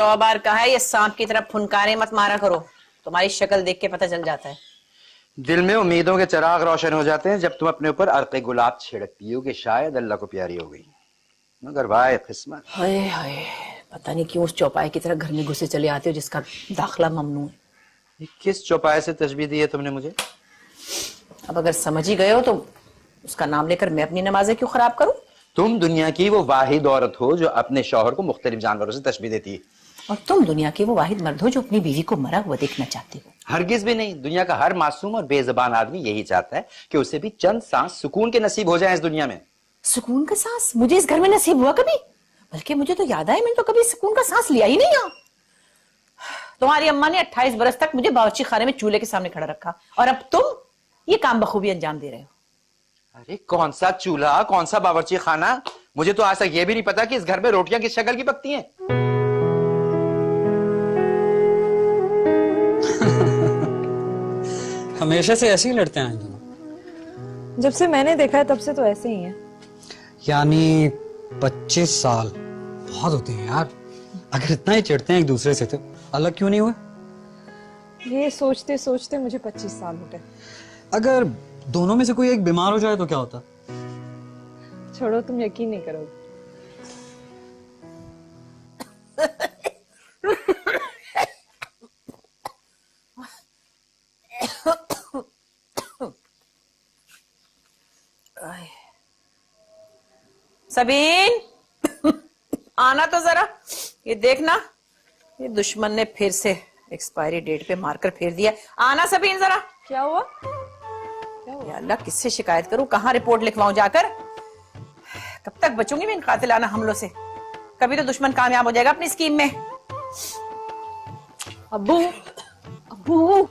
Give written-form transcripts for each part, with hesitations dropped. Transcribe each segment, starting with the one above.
100 बार कहा है ये सांप की तरफ फुनकारे मत मारा करो, तुम्हारी शक्ल देख के पता चल जाता है। दिल में उम्मीदों के चिराग रोशन हो जाते हैं जब तुम अपने ऊपर अर्क़े गुलाब छिड़कती हो कि शायद अल्लाह को प्यारी हो गई, मगर वाह किस्मत। हाय हाय, पता नहीं क्यों उस चौपाई की तरफ घर में घुसे चले आते हो जिसका दाखिला ममनू है। ये किस चौपाई से तशबीह दी है तुमने मुझे? अब अगर समझ ही गए हो तो उसका नाम लेकर मैं अपनी नमाजें क्यों खराब करूं? तुम दुनिया की वो वाहिद औरत हो जो अपने शौहर को मुख्तलिफ जानवरों से तशबीह देती है। और तुम दुनिया के वो वाहिद मर्द हो जो अपनी बीवी को मरा हुआ देखना चाहते हो। हरगिज भी नहीं। दुनिया का हर मासूम और बेजुबान आदमी यही चाहता है कि उसे भी चंद सांस सुकून के नसीब हो जाए इस दुनिया में। सुकून का सांस मुझे इस घर में नसीब हुआ कभी? बल्कि मुझे तो याद आए मैंने तो कभी सुकून का सांस लिया ही नहीं। यहाँ तुम्हारी अम्मा ने 28 बरस तक मुझे बावर्ची खाने में चूल्हे के सामने खड़ा रखा और अब तुम ये काम बखूबी अंजाम दे रहे हो। अरे कौन सा चूल्हा, कौन सा बावर्ची खाना? मुझे तो आज तक ये भी नहीं पता कि इस घर में रोटियां किस शक्ल की पकती हैं। हमेशा से ऐसे ही लड़ते हैं दोनों? जब से मैंने देखा है तब से तो ऐसे ही है। यानी 25 साल बहुत होते हैं यार। अगर इतना ही चिढ़ते हैं एक दूसरे से तो अलग क्यों नहीं हुए? ये सोचते सोचते मुझे 25 साल हो गए। अगर दोनों में से कोई एक बीमार हो जाए तो क्या होता? छोड़ो, तुम यकीन नहीं करोगे। सबीन आना तो जरा, ये देखना ये दुश्मन ने फिर से एक्सपायरी डेट पे मार्कर फेर दिया। आना सबीन जरा। क्या हुआ? या अल्लाह, किससे शिकायत करूं, कहां रिपोर्ट लिखवाऊं जाकर? कब तक बचूंगी मैं इन कातिलाना हमलों से? कभी तो दुश्मन कामयाब हो जाएगा अपनी स्कीम में। अब्बू, अब्बू,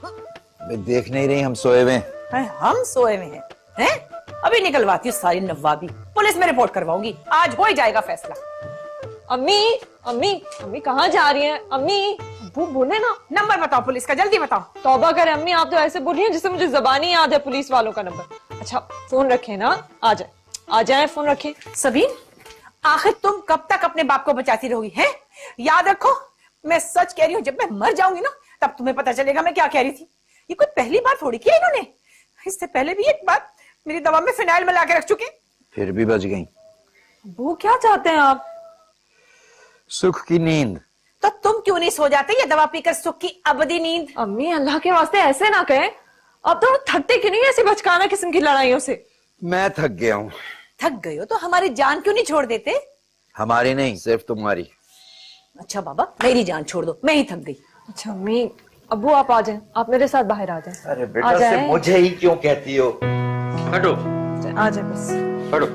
देख नहीं रही हम सोए हुए हैं? हम सोए हुए हैं? अभी निकलवाती हूँ सारी नवाबी, पुलिस में रिपोर्ट करवाऊंगी, आज हो ही जाएगा फैसला। अम्मी, अम्मी, अम्मी कहाँ जा रही हैं? अम्मी, अब्बू बोले ना। नंबर बताओ पुलिस का, जल्दी बताओ। तौबा करे अम्मी, आप तो ऐसे बोल रही हैं जिससे मुझे ज़बानी याद है पुलिस वालों का नंबर। अच्छा फोन रखे ना, आ जाए, आ जाए, फोन रखे। सबीन, आखिर तुम कब तक अपने बाप को बचाती रहोगी? हैं? याद रखो, मैं सच कह रही हूँ, जब मैं मर जाऊंगी ना तब तुम्हें पता चलेगा मैं क्या कह रही थी। ये कोई पहली बार थोड़ी किया इन्होंने, इससे पहले भी एक बार मेरी दवा में फिनाइल मिला के रख चुके, फिर भी बच गई। वो क्या चाहते हैं आप? सुख की नींद। तो तुम क्यों नहीं सो जाते ये दवा पीकर सुख की अबदी नींद? अम्मी अल्लाह के वास्ते ऐसे ना कहें। अब तो थकते क्यों नहीं ऐसी बचकाना किस्म की लड़ाइयों से? मैं थक गया हूँ। थक गए हो तो हमारी जान क्यों नहीं छोड़ देते? हमारी नहीं, सिर्फ तुम्हारी। अच्छा बाबा, मेरी जान छोड़ दो, मैं ही थक गई। अच्छा अम्मी, अब्बू आप आ जाएं, आप मेरे साथ बाहर आ जाएं। अरे बेटा से मुझे ही क्यों कहती हो? हटो, आ जाए बस। हटो।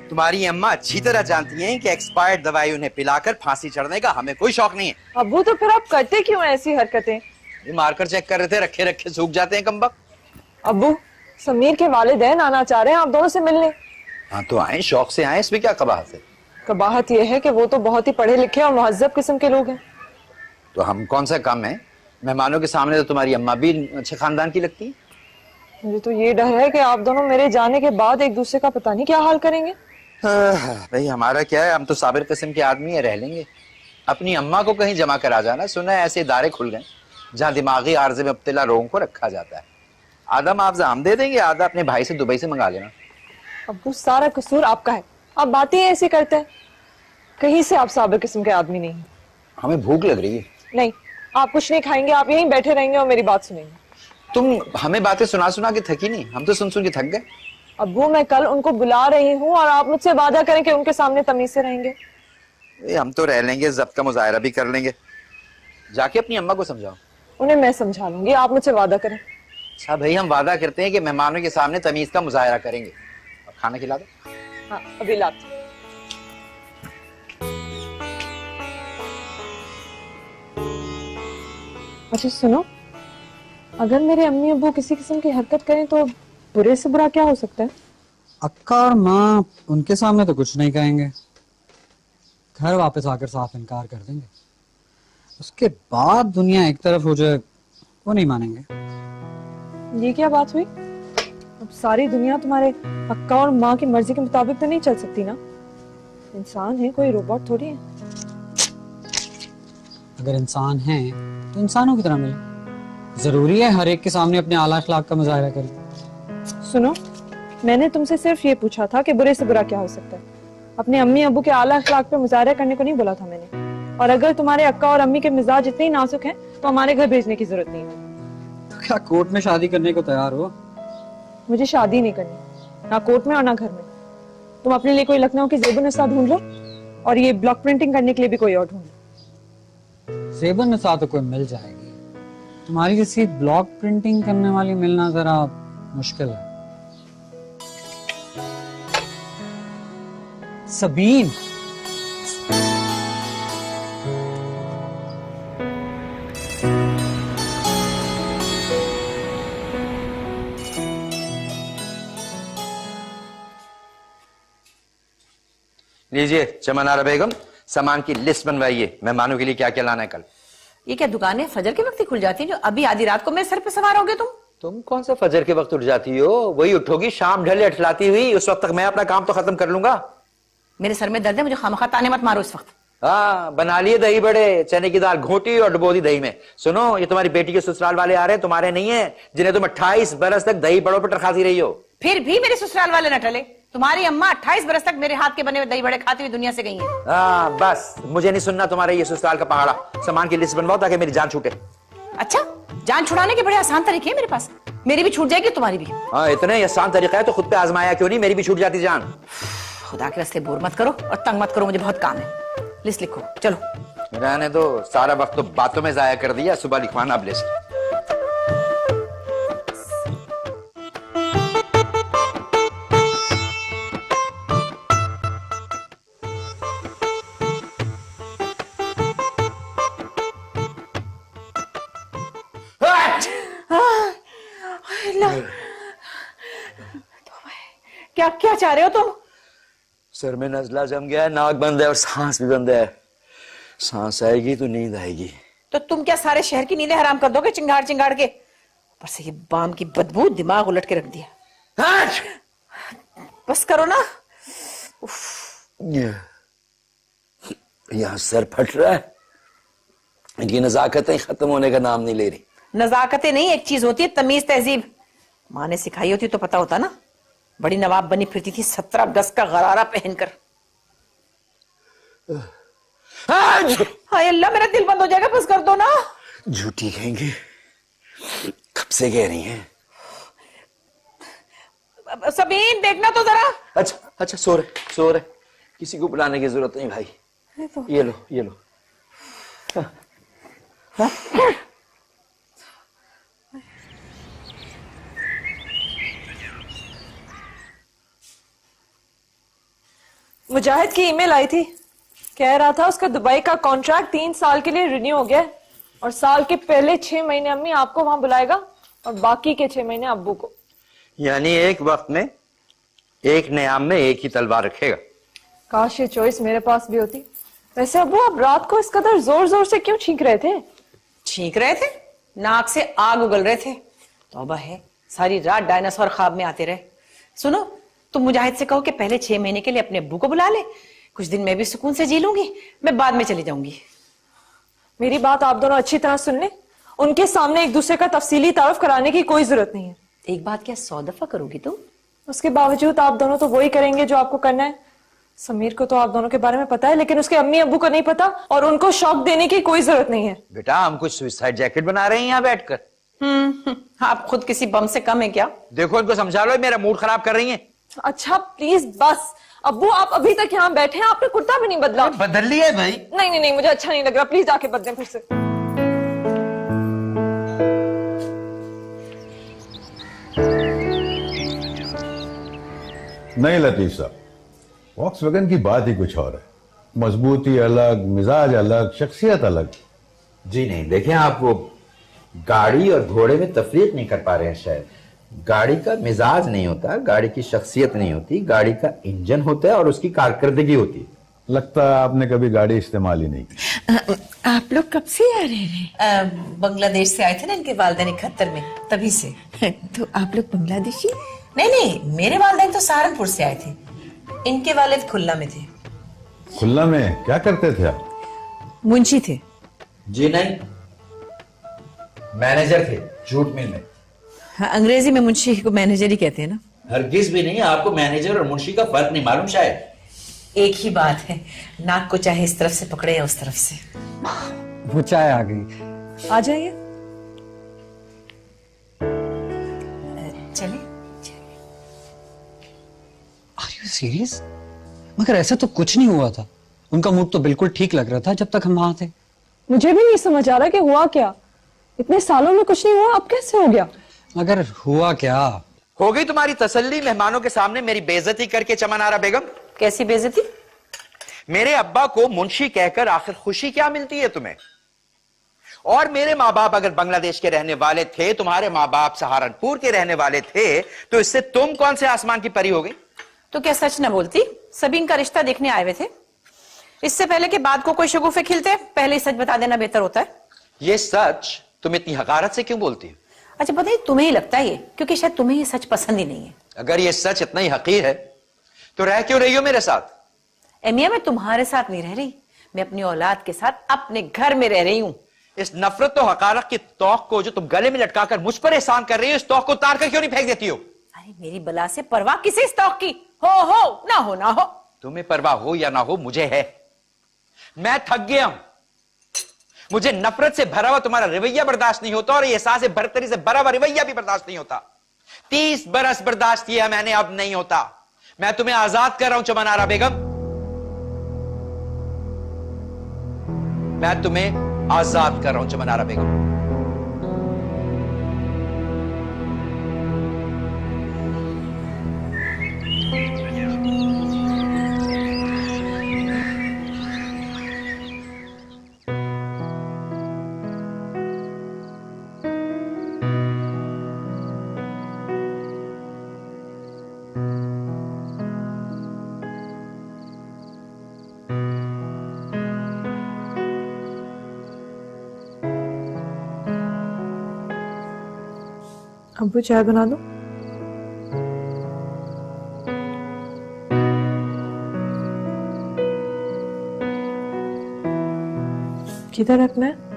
तुम्हारी अम्मा अच्छी तरह जानती हैं कि एक्सपायर्ड दवाई उन्हें पिलाकर फांसी चढ़ने का हमें कोई शौक नहीं है। अब्बू तो फिर आप करते क्यों ऐसी हरकतें? मार्कर चेक कर रहे थे, रखे रखे सूख जाते हैं कमबख्त। अब्बू, समीर के वालिदैन आना चाह रहे हैं आप दोनों से मिलने। हाँ तो आए, शौक से आए, इसमें क्या कबाहत है? कबाहत यह है कि वो तो बहुत ही पढ़े लिखे और मुहज्जब किस्म के लोग हैं। तो हम कौन सा कम है? मेहमानों के सामने तो तुम्हारी अम्मा भी अच्छे खानदान की लगती है। मुझे तो ये डर है कि आप दोनों मेरे जाने के बाद एक दूसरे का पता नहीं क्या हाल करेंगे। भाई हमारा क्या है, हम तो साबिर किस्म के आदमी है, रह लेंगे। अपनी अम्मा को कहीं जमा करा जाना, सुना है ऐसे इदारे खुल गए जहाँ दिमागी आर्जे में मुब्तला लोगों को रखा जाता है। आधा मुआवजा हम दे देंगे, आधा अपने भाई से दुबई से मंगा लेना। अब्बू सारा कसूर आपका है, आप बातें ऐसी करते हैं, कहीं से आप साबिर किस्म के आदमी नहीं हैं। हमें भूख लग रही है। नहीं, आप कुछ नहीं खाएंगे, आप यहीं बैठे रहेंगे और मेरी बात सुनेंगे। तुम हमें बातें सुना सुना के थकी नहीं, हम तो सुन सुन के थक गए। अब्बू मैं कल उनको बुला रही हूँ और आप मुझसे वादा करें कि उनके सामने तमीज से रहेंगे। हम तो रह लेंगे, जब्त का मुजाहरा भी कर लेंगे। जाके अपनी अम्मा को समझाओ। उन्हें मैं समझा लूंगी, आप मुझसे वादा करें। अच्छा भाई, हम वादा करते हैं कि मेहमानों के सामने तमीज का मुजाहरा करेंगे। और खाना खिला दो। हाँ अभी लाते। अच्छा सुनो, अगर मेरे अम्मी अब्बू किसी किस्म की हरकत करें तो बुरे से बुरा क्या हो सकता है? अक्का और माँ उनके सामने तो कुछ नहीं कहेंगे, घर वापस आकर साफ इनकार कर देंगे। उसके बाद दुनिया एक तरफ हो जाए, वो नहीं मानेंगे। ये क्या बात हुई? अब सारी दुनिया तुम्हारे अक्का और माँ की मर्जी के मुताबिक तो नहीं चल सकती ना? इंसान है, कोई रोबोट थोड़ी है। अगर इंसान है तो इंसानों की तरह मिले। जरूरी है हर एक के सामने अपने आला अखलाक का मुजाहरा करें? सुनो, मैंने तुमसे सिर्फ ये पूछा था कि बुरे से बुरा क्या हो सकता है। अपने अम्मी अबू के आला अखलाक पे मुजाहरा करने को नहीं बोला था मैंने। और अगर तुम्हारे अक्का और अम्मी के मिजाज इतने ही नाजुक हैं तो हमारे घर भेजने की जरूरत नहीं है। तो क्या कोर्ट में शादी करने को तैयार हो? मुझे शादी नहीं करनी, ना कोर्ट में और ना घर में। तुम अपने लिए कोई लखनऊ की ज़ेबुन्निसा ढूंढ लो और ये ब्लॉक प्रिंटिंग करने के लिए भी कोई और ढूंढ लो। ज़ेबुन्निसा तो कोई मिल जाएगी, तुम्हारी जैसी ब्लॉक प्रिंटिंग करने वाली मिलना जरा मुश्किल है। सबीन, लीजिए चमनारा बेगम, सामान की लिस्ट बनवाइए। मेहमानों के लिए क्या क्या लाना है कल। ये क्या दुकानें फजर के वक्त ही खुल जाती हैं जो अभी आधी रात को मेरे सर पे सवार होगे तुम? तुम कौन सा फजर के वक्त उठ जाती हो? वही उठोगी शाम ढले अठलाती हुई, उस वक्त तक मैं अपना काम तो खत्म कर लूंगा। मेरे सर में दर्द है, मुझे खामखा ताने मत मारो इस वक्त। हाँ, बना लिए दही बड़े, चने की दाल घोटी और डुबो दी दही में। सुनो, ये तुम्हारी बेटी के ससुराल वाले आ रहे हैं, तुम्हारे नहीं है, जिन्हें तुम 28 बरस तक दही बड़ों पर खाती रही हो। फिर भी मेरे ससुराल वाले न टले। तुम्हारी अम्मा 28 बरस तक मेरे हाथ के बने हुए दही बड़े खाती हुई दुनिया से गई हैं। हाँ बस, मुझे नहीं सुनना तुम्हारे ये ससुराल का पहाड़ा। सामान की लिस्ट बनवाओ ताकि मेरी जान छूटे। अच्छा, जान छुड़ाने के बड़े आसान तरीके हैं मेरे पास। मेरी भी छूट जाएगी, तुम्हारी भी। हाँ, इतने आसान तरीका है तो खुद पे आजमाया क्यों नहीं? मेरी भी छूट जाती जान। खुदा के रस्ते बोर मत करो और तंग मत करो, मुझे बहुत काम है। लिस्ट लिखो, चलो। रहने दो, सारा वक्त तो बातों में जाया कर दिया। सुबह लिखवाना अब लिस्ट। क्या क्या चाह रहे हो तुम? सर में नजला जम गया है, नाक बंद है और सांस भी बंद है। सांस आएगी तो नींद आएगी। तो तुम क्या सारे शहर की नींदें हराम कर दोगे चिंगाड़ चिंगाड़ के? ऊपर से ये बाम की बदबू दिमाग उलट के रख दिया। बस करो ना। यहाँ सर फट रहा है। इनकी नजाकतें खत्म होने का नाम नहीं ले रही। नजाकतें नहीं, एक चीज होती है तमीज तहजीब। माँ ने सिखाई होती तो पता होता ना। बड़ी नवाब बनी फिरती थी 17 गज का गरारा पहनकर। हाय अल्लाह, मेरा दिल बंद हो जाएगा, बस कर दो ना। झूठी कहेंगे, कब से कह रही हैं? सबीन देखना तो जरा। अच्छा अच्छा, सो रहे, किसी को बुलाने की जरूरत नहीं भाई। ये लो। हाँ। मुजाहिद की ईमेल आई थी, कह रहा था उसका दुबई का कॉन्ट्रैक्ट 3 साल के लिए रिन्यू हो गया और साल के पहले 6 महीने अम्मी आपको वहां बुलाएगा और बाकी के 6 महीने अब्बू को। यानी एक वक्त में एक नियाम में एक ही तलवार रखेगा। काश ये चॉइस मेरे पास भी होती। वैसे अब्बू, आप रात को इस कदर जोर जोर से क्यों छींक रहे थे? छींक रहे थे? नाक से आग उगल रहे थे। तौबा है, सारी रात डायनासोर ख्वाब में आते रहे। सुनो, तुम मुजाहिद से कहो कि पहले 6 महीने के लिए अपने अब्बू को बुला ले। कुछ दिन मैं भी सुकून से जी लूंगी, मैं बाद में चली जाऊंगी। मेरी बात आप दोनों अच्छी तरह सुन ले। उनके सामने एक दूसरे का तफसीली तारुफ कराने की कोई जरूरत नहीं है। एक बात क्या 100 दफा करोगी तुम? उसके बावजूद आप दोनों तो वही करेंगे जो आपको करना है। समीर को तो आप दोनों के बारे में पता है, लेकिन उसके अम्मी अब्बू को नहीं पता और उनको शौक देने की कोई जरूरत नहीं है। बेटा, हम कुछ सुसाइड जैकेट बना रहे हैं यहाँ बैठकर। आप खुद किसी बम से कम है क्या? देखो, इनको समझा लो, मेरा मूड खराब कर रही हैं। अच्छा प्लीज बस। अब्बू, आप अभी तक यहाँ बैठे हैं, आपने कुर्ता भी नहीं बदला। बदल लिया है भाई। नहीं, मुझे अच्छा नहीं लग रहा, प्लीज जाके बदलें फिर से। नहीं लतीफ साहब, वॉक्सवैगन की बात ही कुछ और है। मजबूती अलग, मिजाज अलग, शख्सियत अलग। जी नहीं, देखें, आप वो गाड़ी और घोड़े में तफरीक नहीं कर पा रहे हैं शायद। गाड़ी का मिजाज नहीं होता, गाड़ी की शख्सियत नहीं होती, गाड़ी का इंजन होता है और उसकी कारकर्दगी होती है। लगता है आपने कभी गाड़ी इस्तेमाल ही नहीं की। आप लोग कब से आ रहे हैं? बांग्लादेश से आए थे ना इनके वालिदैन 71 में, तभी से। तो आप लोग बांग्लादेशी? नहीं, मेरे वालिदैन तो सहारनपुर से आए थे, इनके वालिद खुल्ला में थे। खुल्ला में क्या करते थे आप? मुंशी थे। जी नहीं, मैनेजर थे जूट मिल में। हाँ, अंग्रेजी में मुंशी को मैनेजर ही कहते हैं ना। हरगिज भी नहीं, आपको मैनेजर और मुंशी का फर्क नहीं मालूम शायद। एक ही बात है, नाक को चाहे इस तरफ से पकड़े या उस तरफ से। वो चाय आ गई। आ जाइए। चले। Are you serious? मगर ऐसा तो कुछ नहीं हुआ था। उनका मूड तो बिल्कुल ठीक लग रहा था जब तक हम वहां थे। मुझे भी नहीं समझ आ रहा कि हुआ क्या। इतने सालों में कुछ नहीं हुआ, अब कैसे हो गया? मगर हुआ क्या? हो गई तुम्हारी तसल्ली मेहमानों के सामने मेरी बेइज्जती करके चमन आरा बेगम? कैसी बेइज्जती? मेरे अब्बा को मुंशी कहकर आखिर खुशी क्या मिलती है तुम्हें? और मेरे माँ बाप अगर बांग्लादेश के रहने वाले थे, तुम्हारे माँ बाप सहारनपुर के रहने वाले थे, तो इससे तुम कौन से आसमान की परी हो गई? तो क्या सच न बोलती? सभी इनका रिश्ता देखने आए हुए थे। इससे पहले के बाद को कोई शगुफे खिलते, पहले ही सच बता देना बेहतर होता है। ये सच तुम इतनी हकारत से क्यों बोलती हो? अच्छा पता है, तुम्हें ही लगता है ये, क्योंकि शायद तुम्हें ये सच पसंद ही नहीं है। अगर ये सच इतना ही हकीर है तो रह क्यों रही हो मेरे साथ? एमिया, मैं तुम्हारे साथ नहीं रह रही, मैं अपनी औलाद के साथ अपने घर में रह रही हूं। इस नफरत और हकारत की तौक को जो तुम गले में लटकाकर मुझ पर एहसान कर रही हो, इस तौक को उतार कर क्यों नहीं फेंक देती हो? अरे मेरी बला से परवाह किसे इस तौक की? हो ना हो ना हो। तुम्हें परवाह हो या ना हो, मुझे है। मैं थक गया हूं। मुझे नफरत से भरा हुआ तुम्हारा रवैया बर्दाश्त नहीं होता और ये एहसास बरतरी से भरा हुआ रवैया भी बर्दाश्त नहीं होता। 30 बरस बर्दाश्त किया मैंने, अब नहीं होता। मैं तुम्हें आजाद कर रहा हूं चमन आरा बेगम, मैं तुम्हें आजाद कर रहा हूं चमन आरा बेगम। अब्बू चाय बना दो। किधर रखना है?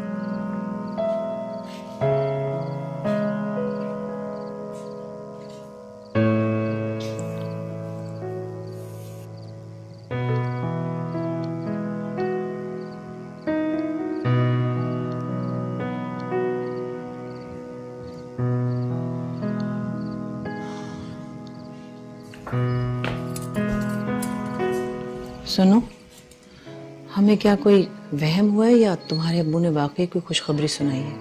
सुनो, हमें क्या कोई वहम हुआ है या तुम्हारे अब्बू ने वाकई कोई खुशखबरी सुनाई है?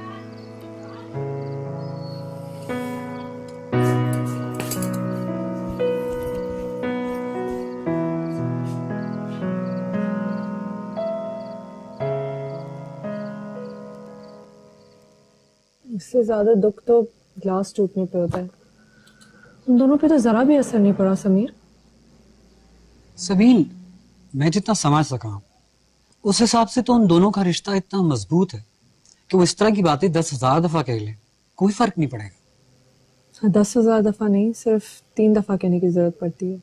इससे ज्यादा दुख तो ग्लास टूटने पे होता है। उन दोनों पे तो जरा भी असर नहीं पड़ा समीर। सबीन, मैं जितना समझ सका हूं, उस हिसाब से तो उन दोनों का रिश्ता इतना मजबूत है कि वो इस तरह की बातें 10,000 दफा कह ले, कोई फर्क नहीं पड़ेगा। 10,000 दफा नहीं, सिर्फ 3 दफा कहने की जरूरत पड़ती है।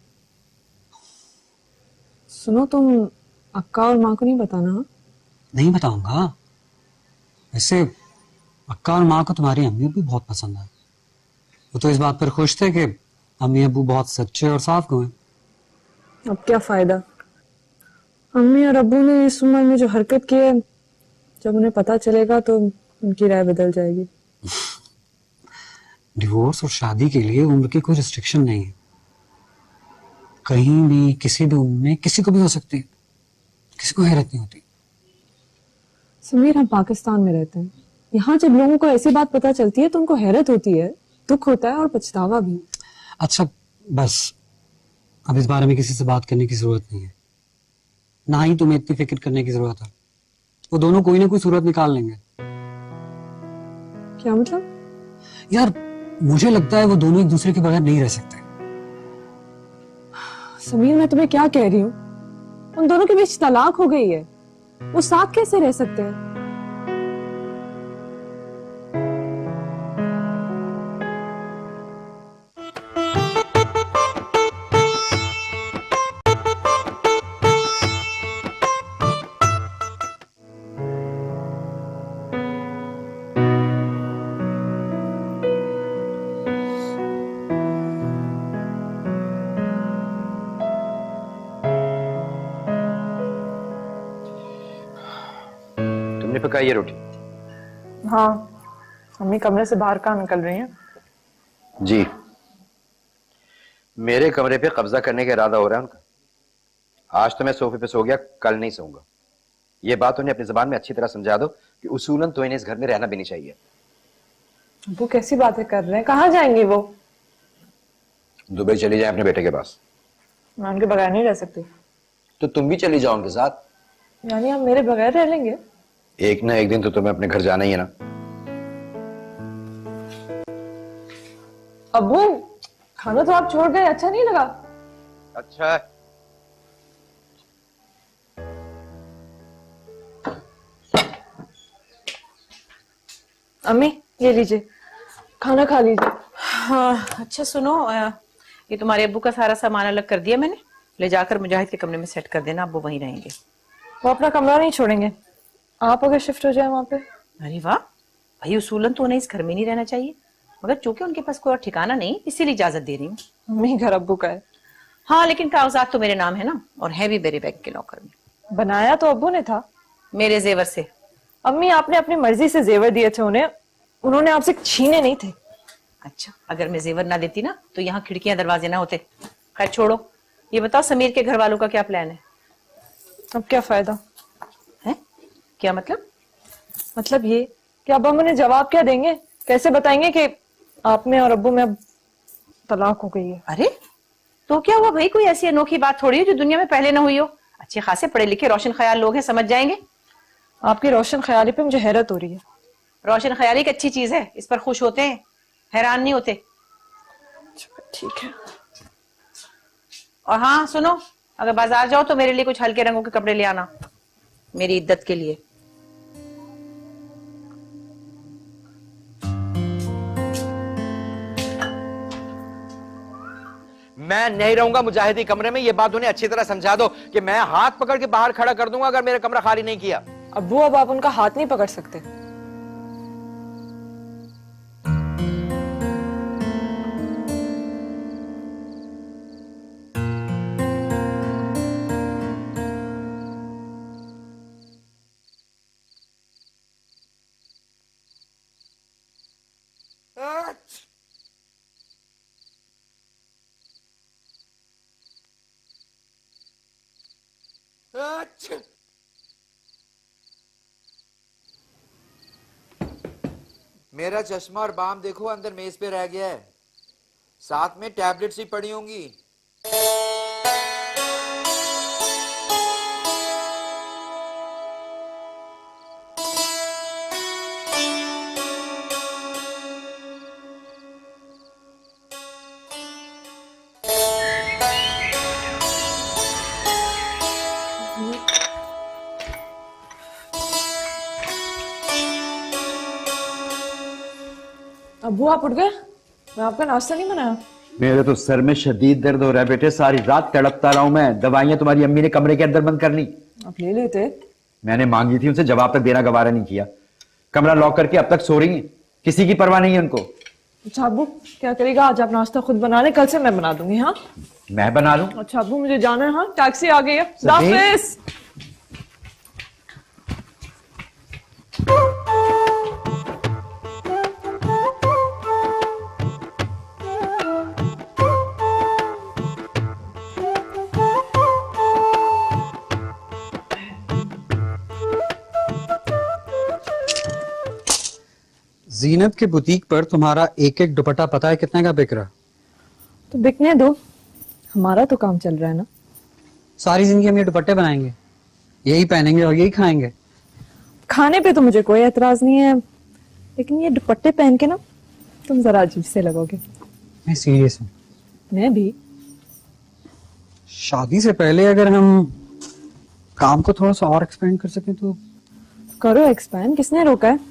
सुनो, तुम अक्का और माँ को नहीं बताना। हाँ? नहीं बताऊंगा। वैसे अक्का और माँ को तुम्हारी अम्मी भी बहुत पसंद है। वो तो इस बात पर खुश थे कि अम्मी अब्बू बहुत सच्चे और साफ हुए। अब क्या फायदा? अम्मी और अब्बू ने इस उम्र में जो हरकत की है, जब उन्हें पता चलेगा तो उनकी राय बदल जाएगी। डिवोर्स और शादी के लिए उम्र की कोई रिस्ट्रिक्शन नहीं है। कहीं भी किसी भी उम्र में किसी को भी हो सकती है, किसी को हैरत नहीं होती। समीर, हम पाकिस्तान में रहते हैं। यहाँ जब लोगों को ऐसी बात पता चलती है तो उनको हैरत होती है, दुख होता है और पछतावा भी। अच्छा बस, अब इस बारे में किसी से बात करने की जरूरत नहीं है, ना ही तुम्हें इतनी फिक्र करने की जरूरत है। वो दोनों कोई ना कोई सूरत निकाल लेंगे। क्या मतलब? यार, मुझे लगता है वो दोनों एक दूसरे के बगैर नहीं रह सकते। समीर, मैं तुम्हें क्या कह रही हूँ? उन दोनों के बीच तलाक हो गई है, वो साथ कैसे रह सकते हैं? पकाइए रोटी। हाँ, अम्मी कमरे से बाहर कहाँ निकल रही हैं? जी, मेरे कमरे पे कब्जा करने का इरादा हो रहा है उनका। आज तो मैं सोफे पे सो गया, कल नहीं सोऊंगा। ये बात उन्हें अपनी जुबान में अच्छी तरह समझा दो कि उसूलन तो इन्हें इस घर में रहना भी नहीं चाहिए। वो कैसी बातें कर रहे हैं? कहाँ जाएंगी वो? दुबई चली जाए अपने बेटे के पास। मैं उनके बगैर नहीं रह सकती। तो तुम भी चली जाओ उनके साथ। यानी आप मेरे बगैर रह लेंगे? एक ना एक दिन तो तुम्हें अपने घर जाना ही है ना। अब्बू, खाना तो आप छोड़ गए, अच्छा नहीं लगा? अच्छा है। अम्मी ये लीजिए, खाना खा लीजिए। हाँ अच्छा सुनो, ये तुम्हारे अब्बू का सारा सामान अलग कर दिया मैंने, ले जाकर मुजाहिद के कमरे में सेट कर देना, अब्बू वहीं रहेंगे। वो अपना कमरा नहीं छोड़ेंगे, आप अगर शिफ्ट हो जाए वहां पे। अरे वाह, भाई उसूलन तो उन्हें इस घर में नहीं रहना चाहिए, मगर चूंकि उनके पास कोई और ठिकाना नहीं इसीलिए इजाजत दे रही हूँ। अम्मी घर अब्बू का है। हाँ लेकिन कागजात तो मेरे नाम है ना, और है भी मेरे बैंक के लॉकर में। बनाया तो अब्बू ने था, मेरे जेवर से। अम्मी आपने अपनी मर्जी से जेवर दिए थे उन्हें, उन्होंने आपसे छीने नहीं थे। अच्छा, अगर मैं जेवर ना देती ना तो यहाँ खिड़कियां दरवाजे ना होते। खैर छोड़ो, ये बताओ समीर के घर वालों का क्या प्लान है? अब क्या फायदा है? क्या मतलब? मतलब ये कि अब हम उन्हें जवाब क्या देंगे, कैसे बताएंगे कि आप में और अब्बू में अब तलाक हो गई है? अरे तो क्या हुआ भाई, कोई ऐसी अनोखी बात थोड़ी है जो दुनिया में पहले ना हुई हो। अच्छे खासे पढ़े लिखे रोशन ख्याल लोग हैं, समझ जाएंगे। आपकी रोशन ख्याली पे मुझे हैरत हो रही है। रोशन ख्याली एक अच्छी चीज है, इस पर खुश होते हैं, हैरान नहीं होते। ठीक है। और हाँ सुनो, अगर बाजार जाओ तो मेरे लिए कुछ हल्के रंगों के कपड़े ले आना, मेरी इद्दत के लिए। मैं नहीं रहूंगा मुजाहिदी कमरे में, ये बात उन्हें अच्छी तरह समझा दो कि मैं हाथ पकड़ के बाहर खड़ा कर दूंगा अगर मेरा कमरा खाली नहीं किया। अब्बू अब आप उनका हाथ नहीं पकड़ सकते। मेरा चश्मा और बाम देखो अंदर मेज पे रह गया है, साथ में टैबलेट्स ही पड़ी होंगी। अब्बू आप उठ गए? मैं आपका नाश्ता नहीं बनाया। मेरे तो सर में शदीद दर्द हो रहा है बेटे, सारी रात तड़पता रहा हूं मैं। दवाइयां तुम्हारी अम्मी ने कमरे के अंदर बंद कर ली। आप ले लेते। मैंने मांगी थी उनसे, जवाब तक देना गवारा नहीं किया। कमरा लॉक करके अब तक सो रही हैं, किसी की परवाह नहीं है उनको। अच्छा अब्बू क्या करेगा, आज आप नाश्ता खुद बना लें, कल से मैं बना दूंगी। हाँ मैं बना लूं? अच्छा अब्बू मुझे जाना है, हाँ टैक्सी आ गई है। हाफिज। जीनत के बुटीक पर तुम्हारा एक एक दुपट्टा पता है कितने का बिक रहा? तो बिकने दो, हमारा तो काम चल रहा है ना। सारी जिंदगी हम ये दुपट्टे बनाएंगे, यही पहनेंगे और यही खाएंगे। खाने पे तो मुझे कोई एतराज नहीं है, लेकिन ये दुपट्टे पहन के ना तुम जरा अजीब से लगोगे। मैं सीरियस हूँ। मैं भी। शादी से पहले अगर हम काम को थोड़ा सा और एक्सपेंड कर सकें तो करो एक्सपैंड, किसने रोका है?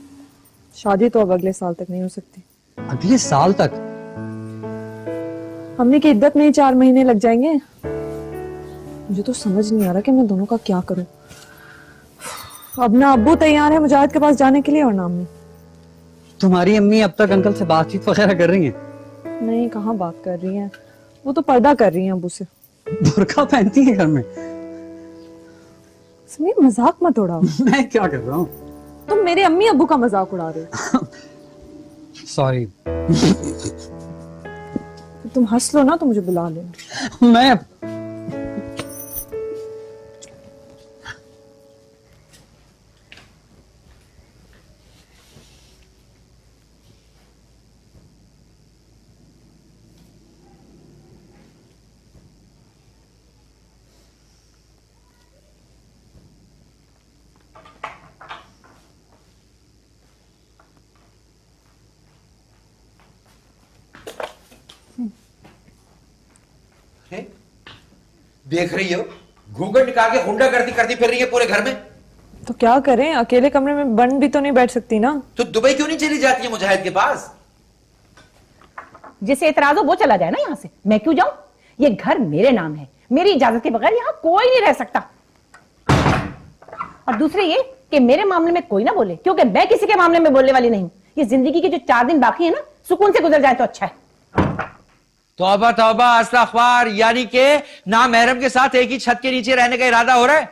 शादी तो अब अगले साल तक नहीं हो सकती। अगले साल तक? हमने की इद्दत में ही 4 महीने लग जाएंगे। मुझे तो समझ नहीं आ रहा कि मैं दोनों का क्या करूं। अब ना अब्बू तैयार है मुजाहिद के पास जाने के लिए और ना अम्मी। तुम्हारी अम्मी अब तक अंकल से बातचीत वगैरह कर रही हैं? नहीं, कहाँ बात कर रही हैं, वो तो पर्दा कर रही हैं अब्बू से। बुर्का पहनती है घर में? समीर मजाक मत उड़ाओ। मैं क्या कर रहा हूँ? तुम मेरे अम्मी अब्बू का मजाक उड़ा रहे हो। सॉरी। तुम हंस लो ना तो मुझे बुला लेना। मैं देख रही हो, घूंघट निकाल के हुंडा करती करती फिर रही है पूरे घर में। तो क्या करें, अकेले कमरे में बंद भी तो नहीं बैठ सकती ना। तो दुबई क्यों नहीं चली जाती है मुजाहिद के पास? जिसे एतराज हो वो चला जाए ना यहाँ से, मैं क्यों जाऊं? ये घर मेरे नाम है, मेरी इजाजत के बगैर यहाँ कोई नहीं रह सकता। और दूसरे ये कि मेरे मामले में कोई ना बोले, क्योंकि मैं किसी के मामले में बोलने वाली नहीं। ये जिंदगी के जो 4 दिन बाकी है ना, सुकून से गुजर जाए तो अच्छा है। तौबा तौबा अस्तगफार, यानी कि नामहरम के साथ एक ही छत के नीचे रहने का इरादा हो रहा है?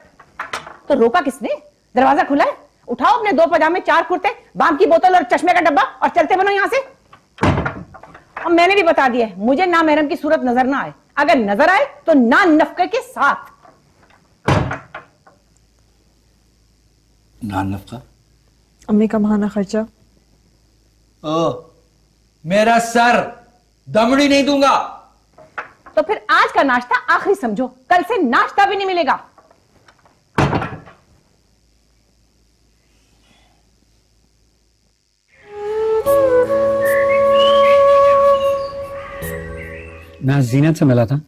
तो रोका किसने? दरवाजा खुला है, उठाओ अपने 2 पजामे, 4 कुर्ते, बाम की बोतल और चश्मे का डब्बा और चलते बनो यहां से। और मैंने भी बता दिया है, मुझे नामहरम की सूरत नजर ना आए, अगर नजर आए तो ना नफके के साथ। ना नफका? अम्मी का महाना खर्चा। ओ, मेरा सर, दमड़ी नहीं दूंगा। तो फिर आज का नाश्ता आखिरी समझो, कल से नाश्ता भी नहीं मिलेगा। मैं जीनत से मिला था।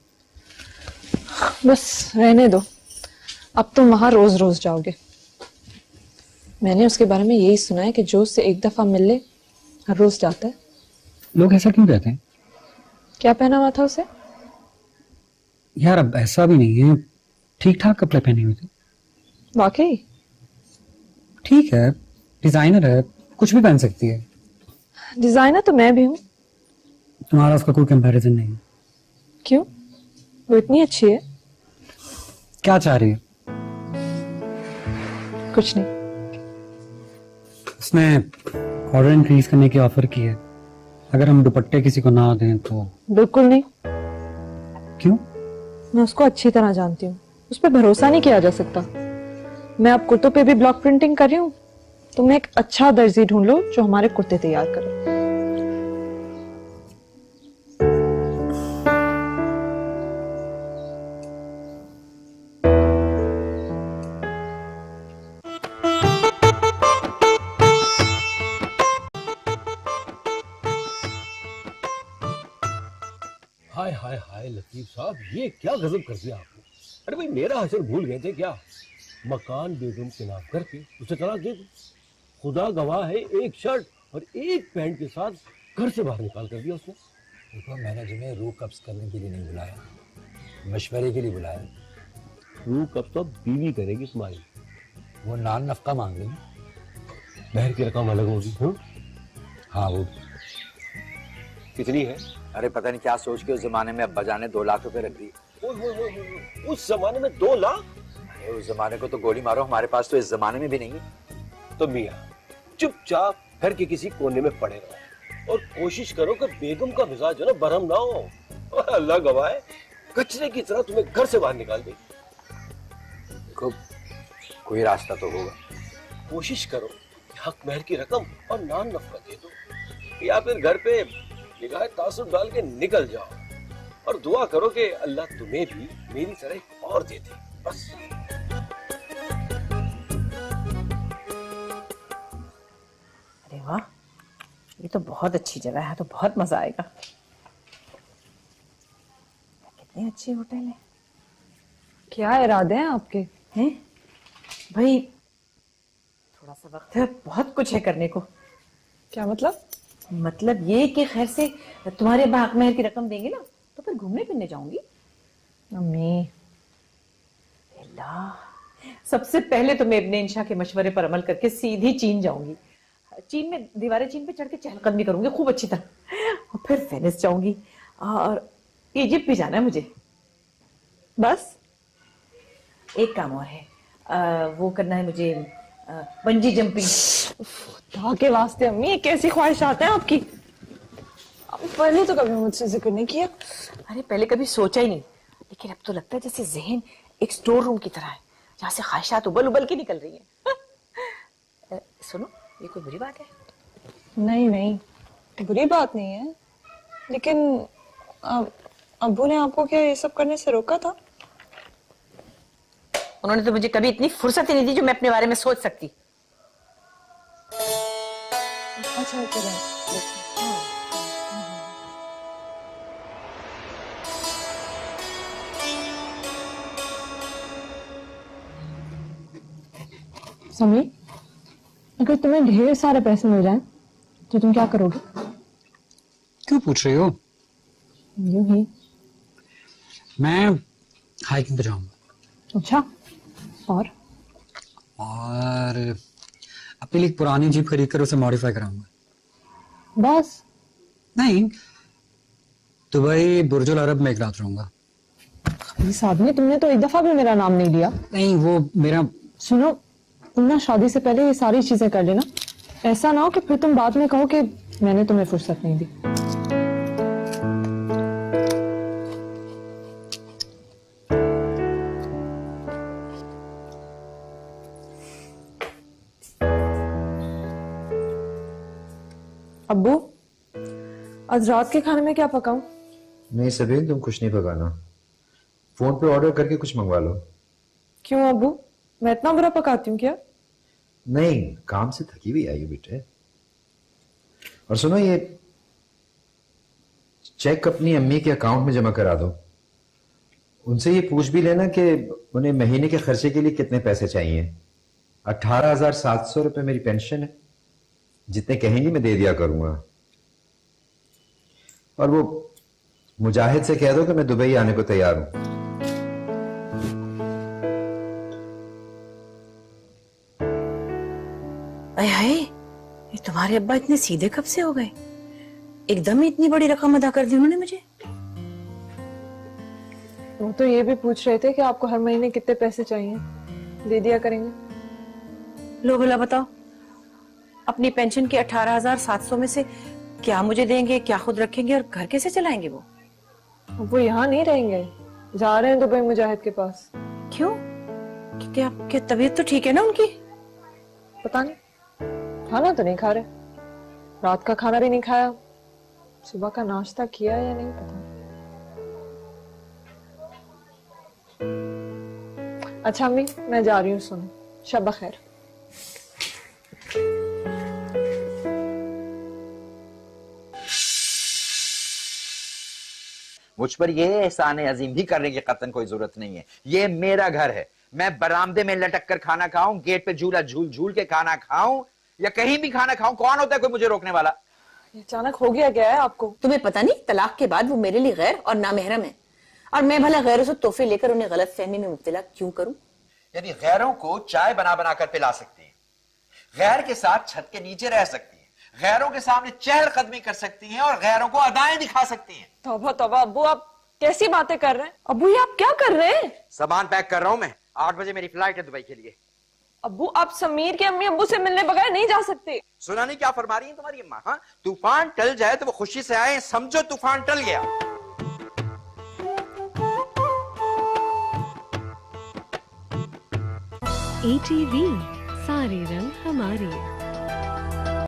बस रहने दो, अब तुम वहां रोज रोज जाओगे। मैंने उसके बारे में यही सुना है कि जो उससे एक दफा मिल ले हर रोज जाता है। लोग ऐसा क्यों कहते हैं? क्या पहना हुआ था उसे? यार अब ऐसा भी नहीं है, ठीक ठाक कपड़े पहने हुए थे। वाकई? ठीक है, डिजाइनर है, कुछ भी पहन सकती है। डिजाइनर तो मैं भी हूँ। तुम्हारा उसका कोई कंपैरिजन नहीं है। क्यों? वो इतनी अच्छी है। क्या चाह रही है? कुछ नहीं। उसने ऑर्डर इंक्रीज करने की ऑफर की है, अगर हम दुपट्टे किसी को ना दें तो। बिल्कुल नहीं। क्यों? मैं उसको अच्छी तरह जानती हूँ, उस पर भरोसा नहीं किया जा सकता। मैं अब कुर्तों पे भी ब्लॉक प्रिंटिंग कर रही हूँ। तुम एक अच्छा दर्जी ढूंढ लो जो हमारे कुर्ते तैयार करे। हाय हाय हाय लतीफ साहब, ये क्या गजब कर दिया आपने। अरे भाई, मेरा हशर भूल गए थे क्या? मकान बेगम के नाम करके उसे तलाक दे दो। खुदा गवाह है, एक शर्ट और एक पैंट के साथ घर से बाहर निकाल कर दिया उसने। देखो, मैंने तुम्हें रूह कब्ज करने के लिए नहीं बुलाया, मशवरे के लिए बुलाया। रूह कब तो बीवी करेगी तुम्हारी। वो नान नफका मांग रही है। बहर की रकम अलग होगी। हाँ, वो कितनी है? अरे पता नहीं क्या सोच के उस जमाने में अब्बा जान ने 2 लाख रुपए रख दिए। उस जमाने में 2 लाख? अरे उस जमाने को तो गोली मारो, हमारे पास तो इस जमाने में भी नहीं है। तो मियाँ चुपचाप घर के किसी कोने में पड़े रहो और कोशिश करो कि बेगम का मिजाज जो ना बरहम ना हो। और अल्लाह गवाह है, कचरे की तरह तुम्हें घर से बाहर निकाल दे। देखो, कोई रास्ता तो होगा। कोशिश करो हक महर की रकम और नान नफका दे दो, या फिर घर पे निगाह तासुब डाल के निकल जाओ और दुआ करो कि अल्लाह तुम्हें भी मेरी तरह एक और दे दे। बस। अरे वाह, ये तो बहुत अच्छी जगह है, तो बहुत मजा आएगा। कितनी अच्छी होटल है। क्या इरादे हैं आपके? हैं भाई, थोड़ा सा वक्त है, बहुत कुछ है करने को। क्या मतलब? मतलब ये कि खैर से तुम्हारे बाग में की रकम देंगे ना, तो फिर घूमने फिरने जाऊंगी। अम्मी, अल्लाह, सबसे पहले तो मैं इब्ने इंशा के मशवरे पर अमल करके सीधी चीन जाऊंगी। चीन में दीवारें चीन पे चढ़ के चहलकदमी करूंगी खूब अच्छी तरह, और फिर वेनिस जाऊंगी और इजिप्ट भी जाना है मुझे। बस? एक काम और है, वो करना है मुझे, बंजी जंपिंग। खुदा के वास्ते अम्मी, ये कैसी ख्वाहिशात हैं आपकी? अब पहले तो कभी मुझसे जिक्र नहीं किया। अरे पहले कभी सोचा ही नहीं, लेकिन अब तो लगता है जैसे जहन एक स्टोर रूम की तरह है जहाँ से ख्वाहिशात उबल उबल के निकल रही हैं। सुनो, ये कोई बुरी बात है? नहीं नहीं, बुरी बात नहीं है, लेकिन अब्बू ने आपको क्या ये सब करने से रोका था? उन्होंने तो मुझे कभी इतनी फुर्सत ही नहीं दी जो मैं अपने बारे में सोच सकती। अच्छा चलो। समीर, अगर तुम्हें ढेर सारे पैसे मिल जाएं, तो तुम क्या करोगे? क्यों पूछ रही हो? यूं ही। मैं हाइकिंग पे जाऊंगा। अच्छा, और अपने लिए एक पुरानी जीप खरीद कर उसे मॉडिफाई कराऊंगा। बस? नहीं, दुबई बुर्जुल अरब में एक रात रहूंगा। इस आदमी, तुमने तो एक दफा भी मेरा नाम नहीं लिया। नहीं, वो मेरा। सुनो, तुम ना शादी से पहले ये सारी चीजें कर लेना, ऐसा ना हो कि फिर तुम बाद में कहो कि मैंने तुम्हें फुर्सत नहीं दी। अब्बू, आज रात के खाने में क्या पकाऊं? नहीं सभी, तुम कुछ नहीं पकाना, फोन पे ऑर्डर करके कुछ मंगवा लो। क्यों अब्बू, मैं इतना बुरा पकाती हूँ क्या? नहीं, काम से थकी हुई आई हो बेटे। और सुनो, ये चेक अपनी अम्मी के अकाउंट में जमा करा दो। उनसे ये पूछ भी लेना कि उन्हें महीने के खर्चे के लिए कितने पैसे चाहिए। 18,700 रुपए मेरी पेंशन है, जितने कहेंगी मैं दे दिया करूंगा। और वो मुजाहिद से कह दो कि मैं दुबई आने को तैयार हूं। अरे हाय, ये तुम्हारे अब्बा इतने सीधे कब से हो गए? एकदम ही इतनी बड़ी रकम अदा कर दी उन्होंने मुझे। वो तो ये भी पूछ रहे थे कि आपको हर महीने कितने पैसे चाहिए, दे दिया करेंगे। लो भला बताओ, अपनी पेंशन के 18,700 में से क्या मुझे देंगे, क्या खुद रखेंगे और घर कैसे चलाएंगे वो? वो यहाँ नहीं रहेंगे, जा रहे हैं दुबई मुजाहिद के पास। क्यों? क्या तबीयत तो ठीक है ना उनकी? पता नहीं, खाना तो नहीं खा रहे, रात का खाना भी नहीं खाया, सुबह का नाश्ता किया या नहीं पता। अच्छा अम्मी, मैं जा रही हूँ, सुनो, शब खैर। मुझ पर ये एहसान अजीम भी करने की कतन कोई जरूरत नहीं है। ये मेरा घर है, मैं बरामदे में लटक कर खाना खाऊं, गेट पे झूला झूल झूल के खाना खाऊं या कहीं भी खाना खाऊं, कौन होता है कोई मुझे रोकने वाला? अचानक हो गया क्या है आपको? तुम्हें पता नहीं, तलाक के बाद वो मेरे लिए गैर और नामहरम है, और मैं भला गैरों से तोहफे लेकर उन्हें गलत फहमी में मुब्तला क्यों करूं? यानी गैरों को चाय बना बना कर पिला सकती है, गैर के साथ छत के नीचे रह सकती है, गैरों के सामने चहलकदमी कर सकती हैं और गैरों को अदाएं दिखा सकती हैं। तौबा तौबा अब्बू, आप कैसी बातें कर रहे हैं? अब्बू ये आप क्या कर रहे हैं? सामान पैक कर रहा हूं मैं, 8 बजे मेरी फ्लाइट है दुबई के लिए। अब्बू, आप समीर के अम्मी अब्बू से मिलने बगैर नहीं जा सकते। सुना नहीं क्या फरमा रही है तुम्हारी अम्मा? हाँ, तूफान टल जाए तो वो खुशी से आए, समझो तूफान टल गया। ATV, सारे रंग हमारे।